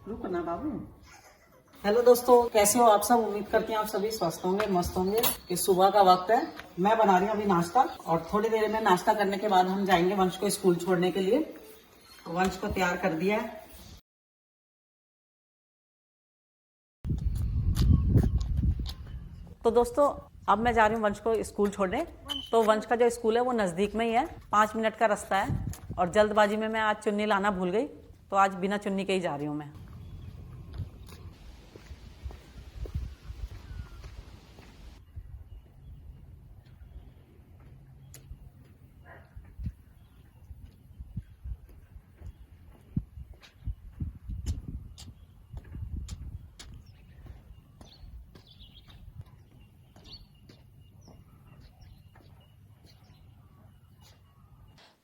रुको ना बाबू। हेलो दोस्तों, कैसे हो आप सब। उम्मीद करती हैं आप सभी स्वस्थ होंगे, मस्त होंगे। कि सुबह का वक्त है, मैं बना रही हूँ अभी नाश्ता और थोड़ी देर में नाश्ता करने के बाद हम जाएंगे वंश को स्कूल छोड़ने के लिए। वंश को तैयार कर दिया है। तो दोस्तों अब मैं जा रही हूँ वंश को स्कूल छोड़ने। तो वंश का जो स्कूल है वो नज़दीक में ही है, 5 मिनट का रास्ता है। और जल्दबाजी में मैं आज चुन्नी लाना भूल गई, तो आज बिना चुन्नी के ही जा रही हूँ मैं।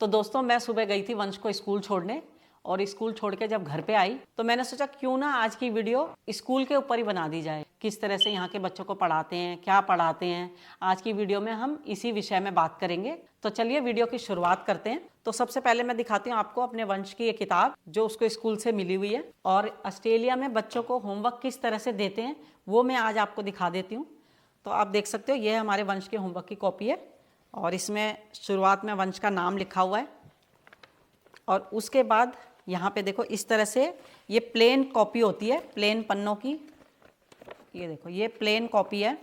तो दोस्तों मैं सुबह गई थी वंश को स्कूल छोड़ने, और स्कूल छोड़ के जब घर पे आई तो मैंने सोचा क्यों ना आज की वीडियो स्कूल के ऊपर ही बना दी जाए। किस तरह से यहाँ के बच्चों को पढ़ाते हैं, क्या पढ़ाते हैं, आज की वीडियो में हम इसी विषय में बात करेंगे। तो चलिए वीडियो की शुरुआत करते हैं। तो सबसे पहले मैं दिखाती हूँ आपको अपने वंश की ये किताब जो उसको स्कूल से मिली हुई है, और ऑस्ट्रेलिया में बच्चों को होमवर्क किस तरह से देते हैं वो मैं आज आपको दिखा देती हूँ। तो आप देख सकते हो ये हमारे वंश के होमवर्क की कॉपी है, और इसमें शुरुआत में वंश का नाम लिखा हुआ है। और उसके बाद यहाँ पे देखो इस तरह से ये प्लेन कॉपी होती है, प्लेन पन्नों की। ये देखो ये प्लेन कॉपी है,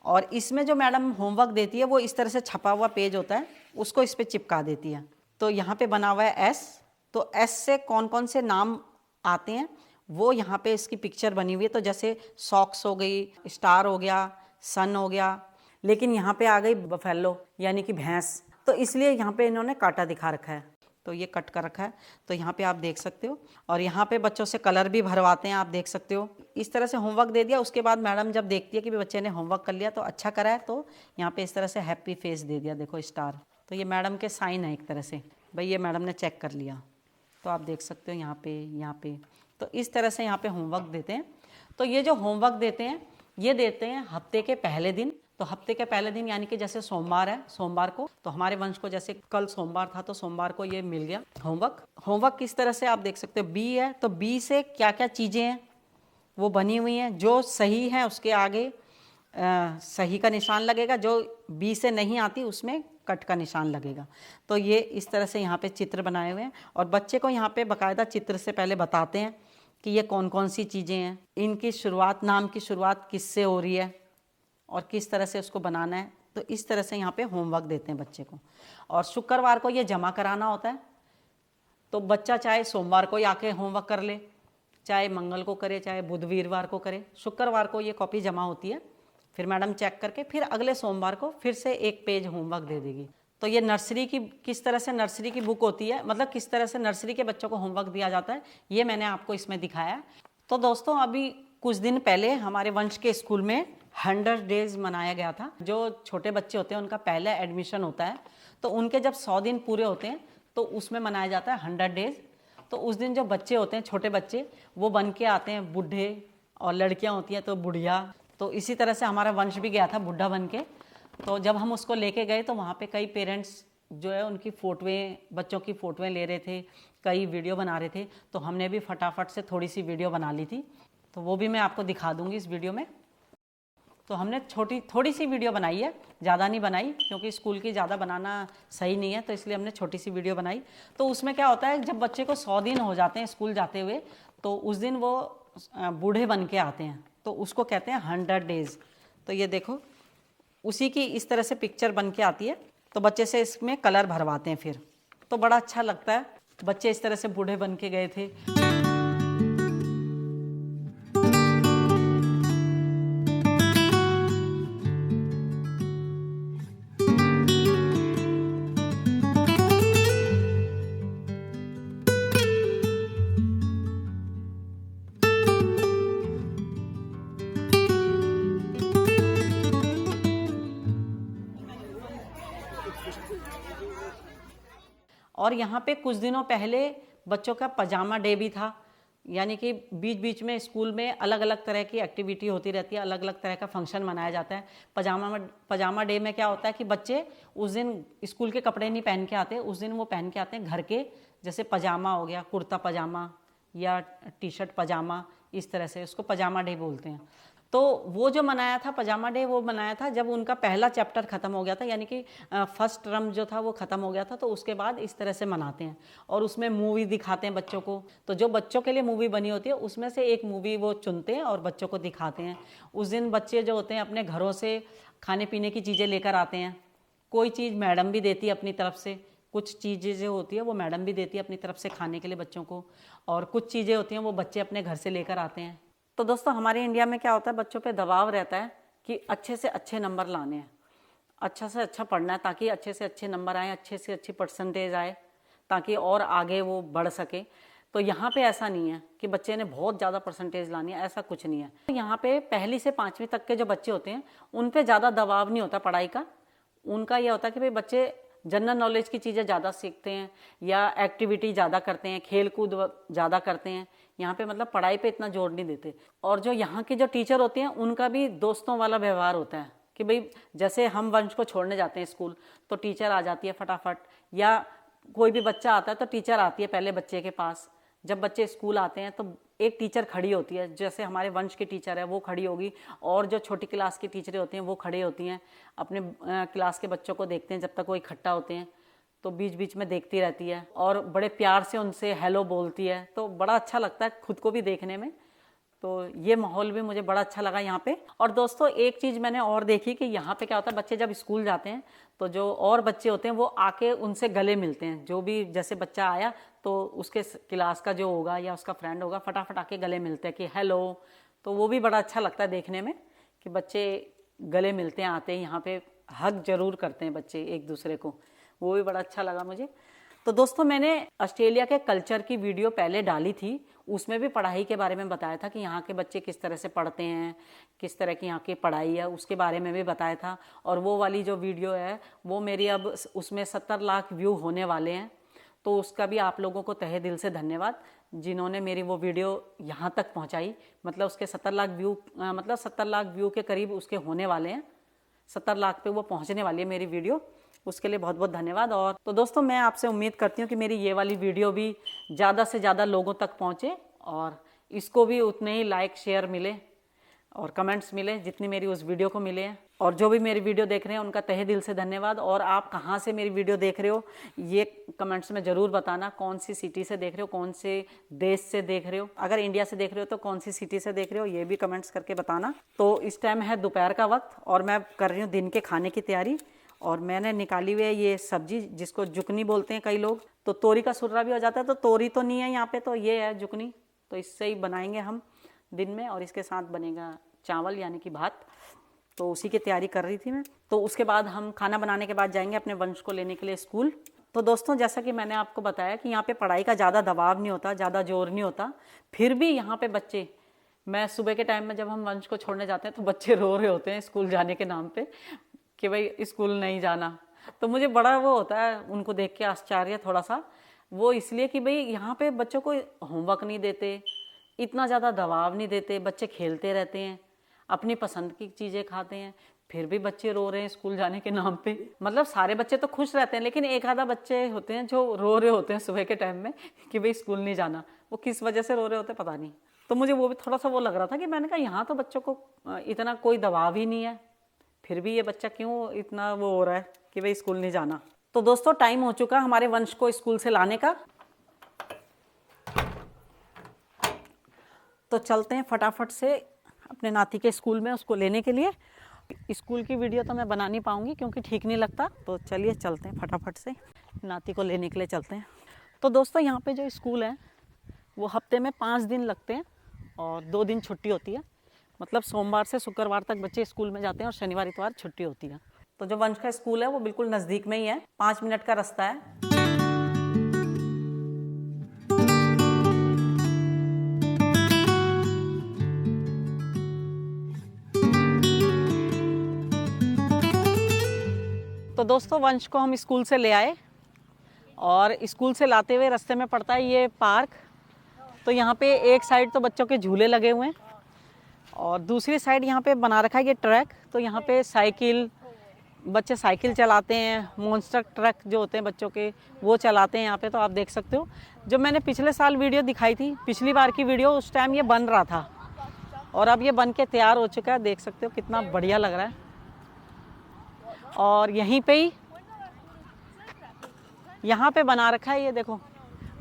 और इसमें जो मैडम होमवर्क देती है वो इस तरह से छपा हुआ पेज होता है, उसको इस पे चिपका देती है। तो यहाँ पे बना हुआ है एस, तो एस से कौन कौन से नाम आते हैं वो यहाँ पे इसकी पिक्चर बनी हुई है। तो जैसे सॉक्स हो गई, स्टार हो गया, सन हो गया, लेकिन यहाँ पे आ गई बफेलो यानी कि भैंस, तो इसलिए यहाँ पे इन्होंने कांटा दिखा रखा है, तो ये कट कर रखा है। तो यहाँ पे आप देख सकते हो, और यहाँ पे बच्चों से कलर भी भरवाते हैं, आप देख सकते हो। इस तरह से होमवर्क दे दिया, उसके बाद मैडम जब देखती है कि बच्चे ने होमवर्क कर लिया तो अच्छा करा है, तो यहाँ पे इस तरह से हैप्पी फेस दे दिया, देखो स्टार। तो ये मैडम के साइन है एक तरह से, भाई ये मैडम ने चेक कर लिया। तो आप देख सकते हो यहाँ पे तो इस तरह से यहाँ पे होमवर्क देते हैं। तो ये जो होमवर्क देते हैं ये देते हैं हफ्ते के पहले दिन। तो हफ्ते के पहले दिन यानी कि जैसे सोमवार है, सोमवार को, तो हमारे वंश को जैसे कल सोमवार था तो सोमवार को ये मिल गया होमवर्क किस तरह से आप देख सकते हो। बी है तो बी से क्या क्या चीज़ें हैं वो बनी हुई हैं, जो सही है उसके आगे सही का निशान लगेगा, जो बी से नहीं आती उसमें कट का निशान लगेगा। तो ये इस तरह से यहाँ पे चित्र बनाए हुए हैं, और बच्चे को यहाँ पे बाकायदा चित्र से पहले बताते हैं कि ये कौन कौन सी चीज़ें हैं, इनकी शुरुआत, नाम की शुरुआत किससे हो रही है और किस तरह से उसको बनाना है। तो इस तरह से यहाँ पे होमवर्क देते हैं बच्चे को, और शुक्रवार को ये जमा कराना होता है। तो बच्चा चाहे सोमवार को ही आके होमवर्क कर ले, चाहे मंगल को करे, चाहे बुधवीरवार को करे, शुक्रवार को ये कॉपी जमा होती है। फिर मैडम चेक करके फिर अगले सोमवार को फिर से एक पेज होमवर्क दे देगी। तो ये नर्सरी की, किस तरह से नर्सरी की बुक होती है, मतलब किस तरह से नर्सरी के बच्चों को होमवर्क दिया जाता है, ये मैंने आपको इसमें दिखाया है। तो दोस्तों अभी कुछ दिन पहले हमारे वंश के स्कूल में 100 डेज मनाया गया था। जो छोटे बच्चे होते हैं उनका पहला एडमिशन होता है, तो उनके जब 100 दिन पूरे होते हैं तो उसमें मनाया जाता है 100 डेज। तो उस दिन जो बच्चे होते हैं, छोटे बच्चे, वो बन के आते हैं बूढ़े, और लड़कियां होती हैं तो बुढ़िया। तो इसी तरह से हमारा वंश भी गया था बुढ़ा बन के। तो जब हम उसको लेके गए तो वहाँ पे कई पेरेंट्स जो है उनकी फ़ोटोएँ, बच्चों की फ़ोटोएँ ले रहे थे, कई वीडियो बना रहे थे। तो हमने भी फटाफट से थोड़ी सी वीडियो बना ली थी, तो वो भी मैं आपको दिखा दूँगी इस वीडियो में। तो हमने थोड़ी सी वीडियो बनाई है, ज़्यादा नहीं बनाई, क्योंकि स्कूल की ज़्यादा बनाना सही नहीं है, तो इसलिए हमने छोटी सी वीडियो बनाई। तो उसमें क्या होता है, जब बच्चे को 100 दिन हो जाते हैं स्कूल जाते हुए, तो उस दिन वो बूढ़े बन के आते हैं, तो उसको कहते हैं 100 डेज़। तो ये देखो उसी की इस तरह से पिक्चर बन के आती है। तो बच्चे से इसमें कलर भरवाते हैं फिर, तो बड़ा अच्छा लगता है। बच्चे इस तरह से बूढ़े बन के गए थे। और यहाँ पे कुछ दिनों पहले बच्चों का पजामा डे भी था, यानी कि बीच बीच में स्कूल में अलग अलग तरह की एक्टिविटी होती रहती है, अलग अलग तरह का फंक्शन मनाया जाता है। पजामा डे में क्या होता है कि बच्चे उस दिन स्कूल के कपड़े नहीं पहन के आते, उस दिन वो पहन के आते हैं घर के, जैसे पजामा हो गया, कुर्ता पजामा, या टी शर्ट पजामा, इस तरह से उसको पजामा डे बोलते हैं। तो वो जो मनाया था पजामा डे, वो मनाया था जब उनका पहला चैप्टर ख़त्म हो गया था, यानी कि फर्स्ट टर्म जो था वो ख़त्म हो गया था, तो उसके बाद इस तरह से मनाते हैं। और उसमें मूवी दिखाते हैं बच्चों को। तो जो बच्चों के लिए मूवी बनी होती है उसमें से एक मूवी वो चुनते हैं और बच्चों को दिखाते हैं। उस दिन बच्चे जो होते हैं अपने घरों से खाने पीने की चीज़ें लेकर आते हैं। कोई चीज़ मैडम भी देती है अपनी तरफ से, कुछ चीज़ें जो होती है वो मैडम भी देती है अपनी तरफ से खाने के लिए बच्चों को, और कुछ चीज़ें होती हैं वो बच्चे अपने घर से लेकर आते हैं। तो दोस्तों हमारे इंडिया में क्या होता है, बच्चों पे दबाव रहता है कि अच्छे से अच्छे नंबर लाने हैं, अच्छा से अच्छा पढ़ना है ताकि अच्छे से अच्छे नंबर आए, अच्छे से अच्छी परसेंटेज आए, ताकि और आगे वो बढ़ सके। तो यहाँ पे ऐसा नहीं है कि बच्चे ने बहुत ज़्यादा परसेंटेज लानी है, ऐसा कुछ नहीं है। यहाँ पे पहली से 5वीं तक के जो बच्चे होते हैं उन पे ज़्यादा दबाव नहीं होता पढ़ाई का। उनका यह होता है कि भाई बच्चे जनरल नॉलेज की चीज़ें ज़्यादा सीखते हैं या एक्टिविटी ज़्यादा करते हैं, खेल कूद ज़्यादा करते हैं। यहाँ पे मतलब पढ़ाई पे इतना जोर नहीं देते। और जो यहाँ के जो टीचर होते हैं उनका भी दोस्तों वाला व्यवहार होता है कि भाई जैसे हम वंश को छोड़ने जाते हैं स्कूल तो टीचर आ जाती है फटाफट, या कोई भी बच्चा आता है तो टीचर आती है पहले बच्चे के पास। जब बच्चे स्कूल आते हैं तो एक टीचर खड़ी होती है, जैसे हमारे वंश की टीचर है वो खड़ी होगी, और जो छोटी क्लास की टीचरें होती हैं वो खड़ी होती हैं, अपने क्लास के बच्चों को देखते हैं जब तक वो इकट्ठा होते हैं, तो बीच बीच में देखती रहती है और बड़े प्यार से उनसे हेलो बोलती है। तो बड़ा अच्छा लगता है खुद को भी देखने में। तो ये माहौल भी मुझे बड़ा अच्छा लगा यहाँ पे। और दोस्तों एक चीज़ मैंने और देखी कि यहाँ पे क्या होता है, बच्चे जब स्कूल जाते हैं तो जो और बच्चे होते हैं वो आके उनसे गले मिलते हैं। जो भी जैसे बच्चा आया तो उसके क्लास का जो होगा या उसका फ्रेंड होगा फटाफट आके गले मिलते हैं कि हेलो। तो वो भी बड़ा अच्छा लगता है देखने में कि बच्चे गले मिलते हैं, आते हैं यहाँ पे हग जरूर करते हैं बच्चे एक दूसरे को, वो भी बड़ा अच्छा लगा मुझे। तो दोस्तों मैंने ऑस्ट्रेलिया के कल्चर की वीडियो पहले डाली थी, उसमें भी पढ़ाई के बारे में बताया था कि यहाँ के बच्चे किस तरह से पढ़ते हैं, किस तरह की यहाँ की पढ़ाई है, उसके बारे में भी बताया था। और वो वाली जो वीडियो है वो मेरी अब उसमें 70 लाख व्यू होने वाले हैं। तो उसका भी आप लोगों को तहे दिल से धन्यवाद जिन्होंने मेरी वो वीडियो यहाँ तक पहुँचाई। मतलब उसके 70 लाख व्यू, मतलब 70 लाख व्यू के करीब उसके होने वाले हैं, 70 लाख पे वो पहुँचने वाली है मेरी वीडियो, उसके लिए बहुत बहुत धन्यवाद। और तो दोस्तों मैं आपसे उम्मीद करती हूँ कि मेरी ये वाली वीडियो भी ज़्यादा से ज़्यादा लोगों तक पहुँचे और इसको भी उतने ही लाइक शेयर मिले और कमेंट्स मिले जितनी मेरी उस वीडियो को मिले हैं। और जो भी मेरी वीडियो देख रहे हैं उनका तहे दिल से धन्यवाद। और आप कहाँ से मेरी वीडियो देख रहे हो ये कमेंट्स में ज़रूर बताना, कौन सी सिटी से देख रहे हो, कौन से देश से देख रहे हो। अगर इंडिया से देख रहे हो तो कौन सी सिटी से देख रहे हो ये भी कमेंट्स करके बताना। तो इस टाइम है दोपहर का वक्त और मैं कर रही हूँ दिन के खाने की तैयारी। और मैंने निकाली हुई है ये सब्जी जिसको जुकनी बोलते हैं कई लोग। तो तोरी का सुर्रा भी हो जाता है, तो तोरी तो नहीं है यहाँ पे, तो ये है जुकनी। तो इससे ही बनाएंगे हम दिन में, और इसके साथ बनेगा चावल यानी कि भात। तो उसी की तैयारी कर रही थी मैं। तो उसके बाद हम खाना बनाने के बाद जाएंगे अपने वंश को लेने के लिए स्कूल। तो दोस्तों जैसा कि मैंने आपको बताया कि यहाँ पे पढ़ाई का ज़्यादा दबाव नहीं होता, ज़्यादा जोर नहीं होता, फिर भी यहाँ पे बच्चे, मैं सुबह के टाइम में जब हम वंश को छोड़ने जाते हैं तो बच्चे रो रहे होते हैं स्कूल जाने के नाम पे कि भाई स्कूल नहीं जाना। तो मुझे बड़ा वो होता है उनको देख के आश्चर्य थोड़ा सा, वो इसलिए कि भाई यहाँ पे बच्चों को होमवर्क नहीं देते, इतना ज़्यादा दबाव नहीं देते, बच्चे खेलते रहते हैं, अपनी पसंद की चीज़ें खाते हैं, फिर भी बच्चे रो रहे हैं स्कूल जाने के नाम पे। मतलब सारे बच्चे तो खुश रहते हैं, लेकिन एक आधा बच्चे होते हैं जो रो रहे होते हैं सुबह के टाइम में कि भाई स्कूल नहीं जाना। वो किस वजह से रो रहे होते पता नहीं। तो मुझे वो भी थोड़ा सा वो लग रहा था कि मैंने कहा यहाँ तो बच्चों को इतना कोई दबाव ही नहीं है, फिर भी ये बच्चा क्यों इतना वो हो रहा है कि भाई स्कूल नहीं जाना। तो दोस्तों टाइम हो चुका हमारे वंश को स्कूल से लाने का, तो चलते हैं फटाफट से अपने नाती के स्कूल में उसको लेने के लिए। स्कूल की वीडियो तो मैं बना नहीं पाऊंगी क्योंकि ठीक नहीं लगता, तो चलिए चलते हैं फटाफट से नाती को लेने के लिए चलते हैं। तो दोस्तों यहाँ पे जो स्कूल है वो हफ्ते में 5 दिन लगते हैं और 2 दिन छुट्टी होती है। मतलब सोमवार से शुक्रवार तक बच्चे स्कूल में जाते हैं और शनिवार इतवार छुट्टी होती है। तो जो वंश का स्कूल है वो बिल्कुल नज़दीक में ही है, 5 मिनट का रास्ता है। तो दोस्तों वंश को हम स्कूल से ले आए और स्कूल से लाते हुए रास्ते में पड़ता है ये पार्क। तो यहाँ पे एक साइड तो बच्चों के झूले लगे हुए हैं और दूसरी साइड यहाँ पे बना रखा है ये ट्रैक। तो यहाँ पे साइकिल, बच्चे साइकिल चलाते हैं, मॉन्स्टर ट्रक जो होते हैं बच्चों के वो चलाते हैं यहाँ पे। तो आप देख सकते हो, जब मैंने पिछले साल वीडियो दिखाई थी, पिछली बार की वीडियो, उस टाइम ये बन रहा था और अब ये बन के तैयार हो चुका है। देख सकते हो कितना बढ़िया लग रहा है। और यहीं पे ही यहाँ पे बना रखा है ये देखो,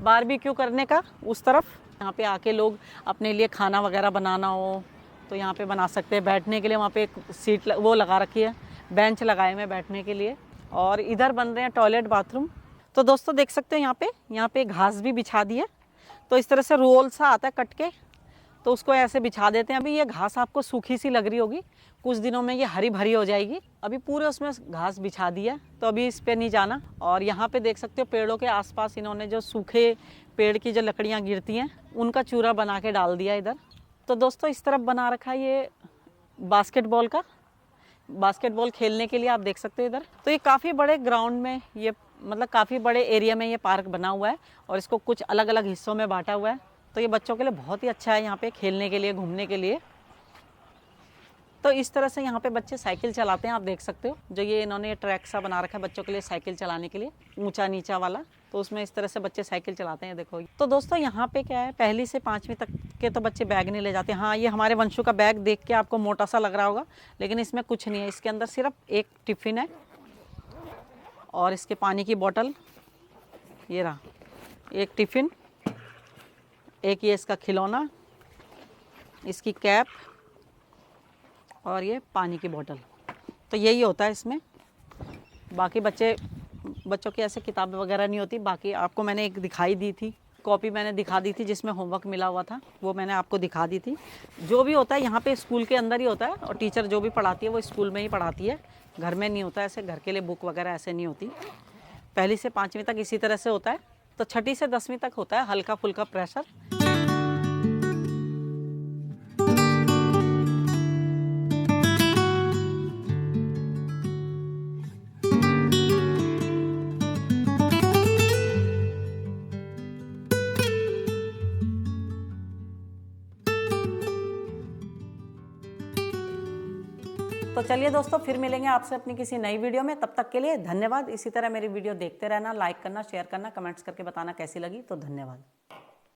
बारबेक्यू करने का उस तरफ। यहाँ पे आके लोग अपने लिए खाना वगैरह बनाना हो तो यहाँ पे बना सकते हैं। बैठने के लिए वहाँ पे एक सीट वो लगा रखी है, बेंच लगाए हुए बैठने के लिए। और इधर बन रहे हैं टॉयलेट बाथरूम। तो दोस्तों देख सकते हो यहाँ पे घास भी बिछा दी है। तो इस तरह से रोल सा आता है कट के, तो उसको ऐसे बिछा देते हैं। अभी ये घास आपको सूखी सी लग रही होगी, कुछ दिनों में ये हरी भरी हो जाएगी। अभी पूरे उसमें घास बिछा दी है, तो अभी इस पे नहीं जाना। और यहाँ पे देख सकते हो पेड़ों के आसपास इन्होंने जो सूखे पेड़ की जो लकड़ियाँ गिरती हैं उनका चूरा बना के डाल दिया इधर। तो दोस्तों इस तरफ बना रखा है ये बास्केटबॉल खेलने के लिए। आप देख सकते हो इधर। तो ये काफ़ी बड़े ग्राउंड में, ये मतलब काफ़ी बड़े एरिया में ये पार्क बना हुआ है और इसको कुछ अलग अलग हिस्सों में बांटा हुआ है। तो ये बच्चों के लिए बहुत ही अच्छा है यहाँ पे खेलने के लिए, घूमने के लिए। तो इस तरह से यहाँ पे बच्चे साइकिल चलाते हैं। आप देख सकते हो जो ये इन्होंने ट्रैक सा बना रखा है बच्चों के लिए साइकिल चलाने के लिए, ऊंचा नीचा वाला। तो उसमें इस तरह से बच्चे साइकिल चलाते हैं देखो। तो दोस्तों यहाँ पे क्या है, 1ली से 5वीं तक के तो बच्चे बैग नहीं ले जाते। हाँ, ये हमारे वंशु का बैग देख के आपको मोटा सा लग रहा होगा, लेकिन इसमें कुछ नहीं है। इसके अंदर सिर्फ एक टिफ़िन है और इसके पानी की बोतल, ये रहा एक टिफ़िन, एक ये इसका खिलौना, इसकी कैप और ये पानी की बोतल। तो यही होता है इसमें। बाकी बच्चों की ऐसे किताबें वगैरह नहीं होती। बाकी आपको मैंने एक दिखाई दी थी, कॉपी मैंने दिखा दी थी जिसमें होमवर्क मिला हुआ था, वो मैंने आपको दिखा दी थी। जो भी होता है यहाँ पे स्कूल के अंदर ही होता है और टीचर जो भी पढ़ाती है वो स्कूल में ही पढ़ाती है, घर में नहीं होता। ऐसे घर के लिए बुक वगैरह ऐसे नहीं होती। 1ली से 5वीं तक इसी तरह से होता है। तो 6ठी से 10वीं तक होता है हल्का फुल्का प्रेशर। तो चलिए दोस्तों, फिर मिलेंगे आपसे अपनी किसी नई वीडियो में। तब तक के लिए धन्यवाद। इसी तरह मेरी वीडियो देखते रहना, लाइक करना, शेयर करना, कमेंट्स करके बताना कैसी लगी। तो धन्यवाद।